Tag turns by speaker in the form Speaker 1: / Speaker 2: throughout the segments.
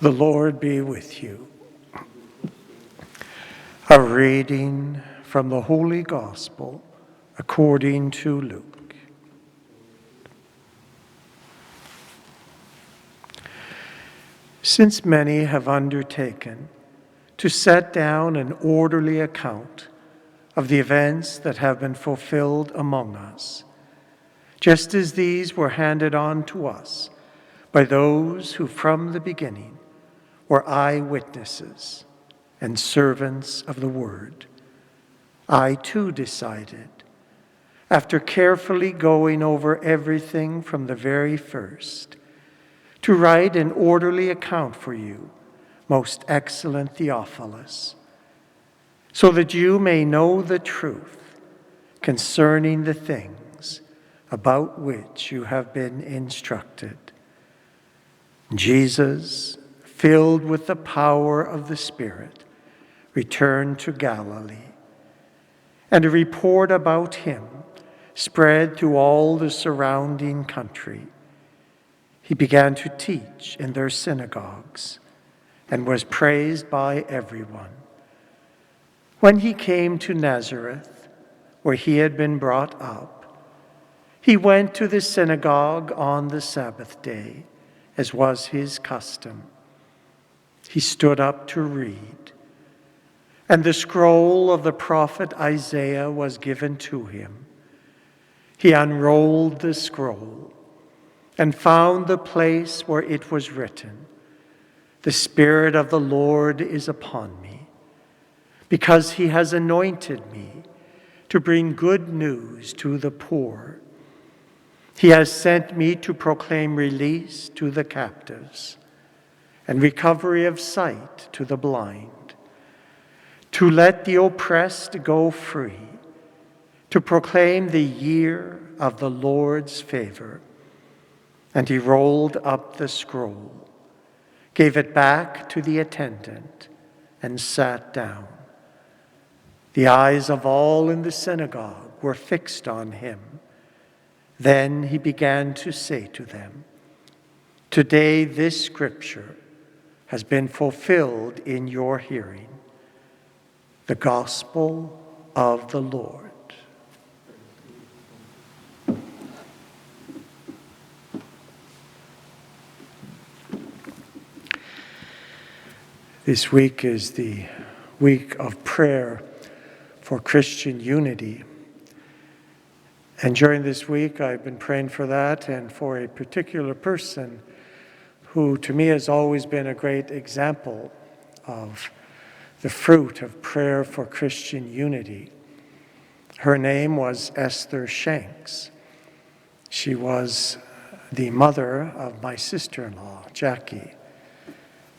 Speaker 1: The Lord be with you. A reading from the Holy Gospel according to Luke. Since many have undertaken to set down an orderly account of the events that have been fulfilled among us, just as these were handed on to us by those who from the beginning were eyewitnesses and servants of the word, I too decided, after carefully going over everything from the very first, to write an orderly account for you, most excellent Theophilus, so that you may know the truth concerning the things about which you have been instructed. Jesus, filled with the power of the Spirit, returned to Galilee, and a report about him spread through all the surrounding country. He began to teach in their synagogues and was praised by everyone. When he came to Nazareth, where he had been brought up, he went to the synagogue on the Sabbath day, as was his custom. He stood up to read, and the scroll of the prophet Isaiah was given to him. He unrolled the scroll and found the place where it was written, "The Spirit of the Lord is upon me, because he has anointed me to bring good news to the poor. He has sent me to proclaim release to the captives and recovery of sight to the blind, to let the oppressed go free, to proclaim the year of the Lord's favor." And he rolled up the scroll, gave it back to the attendant, and sat down. The eyes of all in the synagogue were fixed on him. Then he began to say to them, "Today this scripture has been fulfilled in your hearing." The Gospel of the Lord. This week is the week of prayer for Christian unity. And during this week, I've been praying for that and for a particular person who to me has always been a great example of the fruit of prayer for Christian unity. Her name was Esther Shanks. She was the mother of my sister-in-law, Jackie.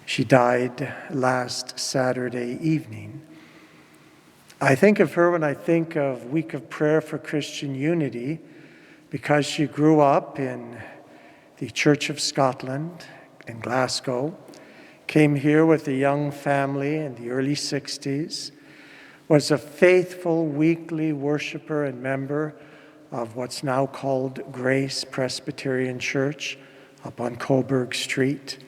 Speaker 1: She died last Saturday evening. I think of her when I think of Week of Prayer for Christian Unity because she grew up in the Church of Scotland in Glasgow, came here with a young family in the early 60s, was a faithful weekly worshiper and member of what's now called Grace Presbyterian Church up on Coburg Street,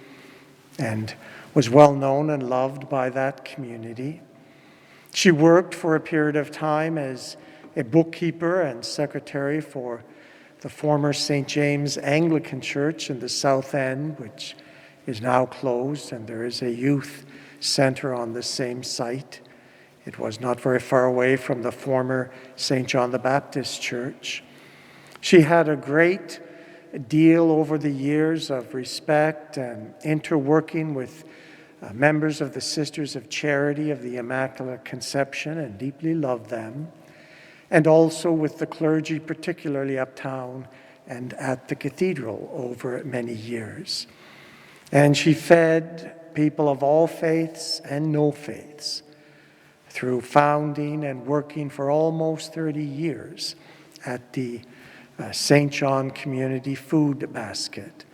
Speaker 1: and was well known and loved by that community. She worked for a period of time as a bookkeeper and secretary for the former St. James Anglican Church in the South End, which is now closed, and there is a youth center on the same site. It was not very far away from the former St. John the Baptist Church. She had a great deal over the years of respect and interworking with members of the Sisters of Charity of the Immaculate Conception, and deeply loved them, and also with the clergy, particularly uptown and at the cathedral over many years. And she fed people of all faiths and no faiths through founding and working for almost 30 years at the St. John Community Food Basket.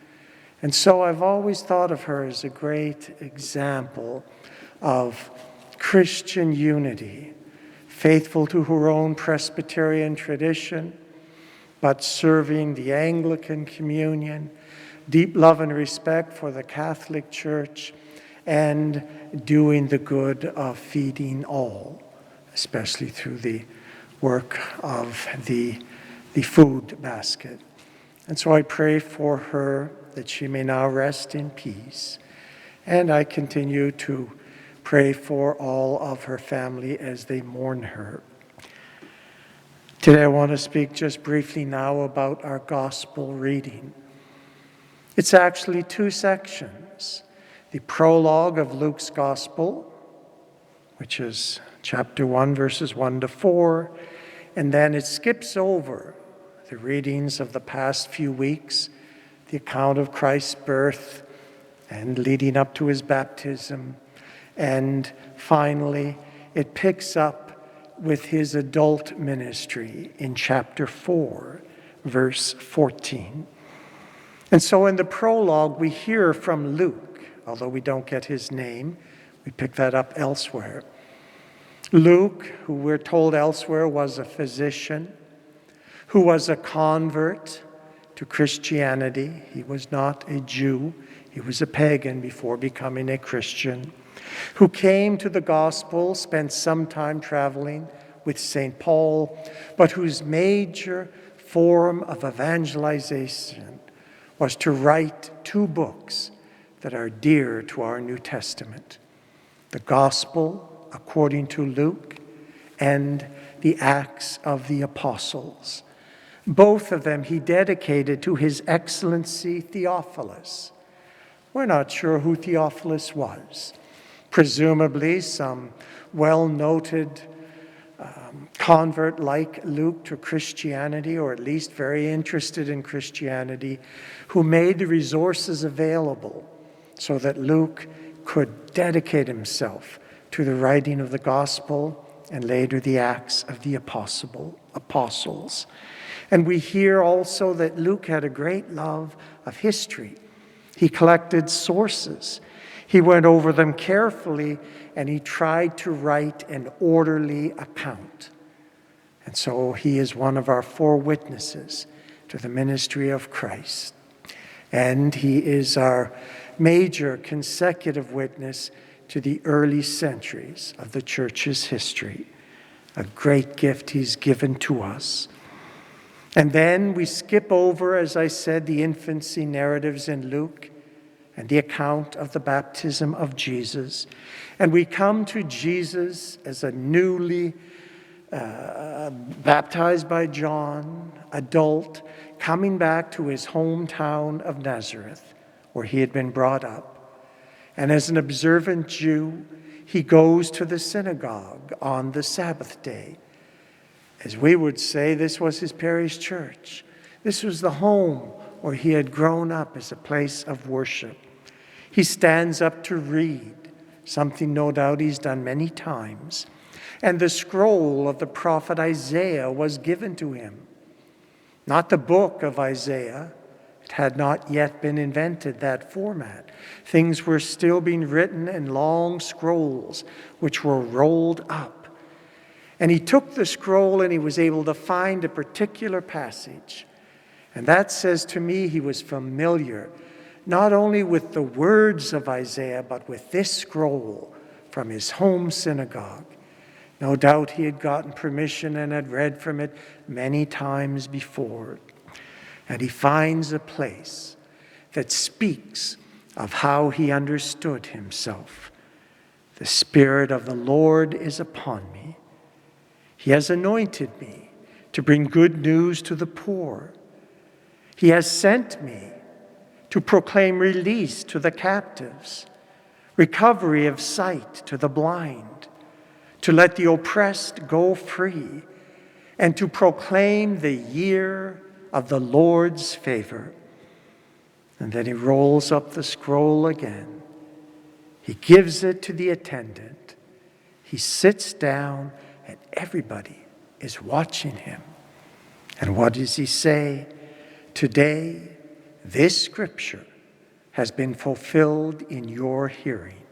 Speaker 1: And so I've always thought of her as a great example of Christian unity, faithful to her own Presbyterian tradition, but serving the Anglican communion, deep love and respect for the Catholic Church, and doing the good of feeding all, especially through the work of the food basket. And so I pray for her that she may now rest in peace. And I continue to pray for all of her family as they mourn her. Today I want to speak just briefly now about our gospel reading. It's actually two sections. The prologue of Luke's gospel, which is chapter 1, verses 1 to 4, and then it skips over the readings of the past few weeks, the account of Christ's birth and leading up to his baptism, and finally it picks up with his adult ministry in chapter 4, verse 14. And so in the prologue, we hear from Luke, although we don't get his name. We pick that up elsewhere. Luke, who we're told elsewhere was a physician, who was a convert to Christianity. He was not a Jew. He was a pagan before becoming a Christian, who came to the gospel, spent some time traveling with St. Paul, but whose major form of evangelization was to write two books that are dear to our New Testament: the Gospel according to Luke and the Acts of the Apostles. Both of them he dedicated to His Excellency Theophilus. We're not sure who Theophilus was. Presumably some well-noted convert like Luke to Christianity, or at least very interested in Christianity, who made the resources available so that Luke could dedicate himself to the writing of the gospel and later the Acts of the Apostles. And we hear also that Luke had a great love of history. He collected sources. He went over them carefully, and he tried to write an orderly account. And so he is one of our four witnesses to the ministry of Christ. And he is our major consecutive witness to the early centuries of the Church's history. A great gift he's given to us. And then we skip over, as I said, the infancy narratives in Luke and the account of the baptism of Jesus. And we come to Jesus as a newly baptized by John, adult, coming back to his hometown of Nazareth, where he had been brought up. And as an observant Jew, he goes to the synagogue on the Sabbath day. As we would say, this was his parish church. This was the home where he had grown up as a place of worship. He stands up to read, something no doubt he's done many times. And the scroll of the prophet Isaiah was given to him. Not the book of Isaiah. It had not yet been invented, that format. Things were still being written in long scrolls, which were rolled up. And he took the scroll and he was able to find a particular passage. And that says to me he was familiar not only with the words of Isaiah, but with this scroll from his home synagogue. No doubt he had gotten permission and had read from it many times before. And he finds a place that speaks of how he understood himself. The Spirit of the Lord is upon me. He has anointed me to bring good news to the poor. He has sent me to proclaim release to the captives, recovery of sight to the blind, to let the oppressed go free, and to proclaim the year of the Lord's favor. And then he rolls up the scroll again. He gives it to the attendant. He sits down, and everybody is watching him. And what does he say? Today, this scripture has been fulfilled in your hearing.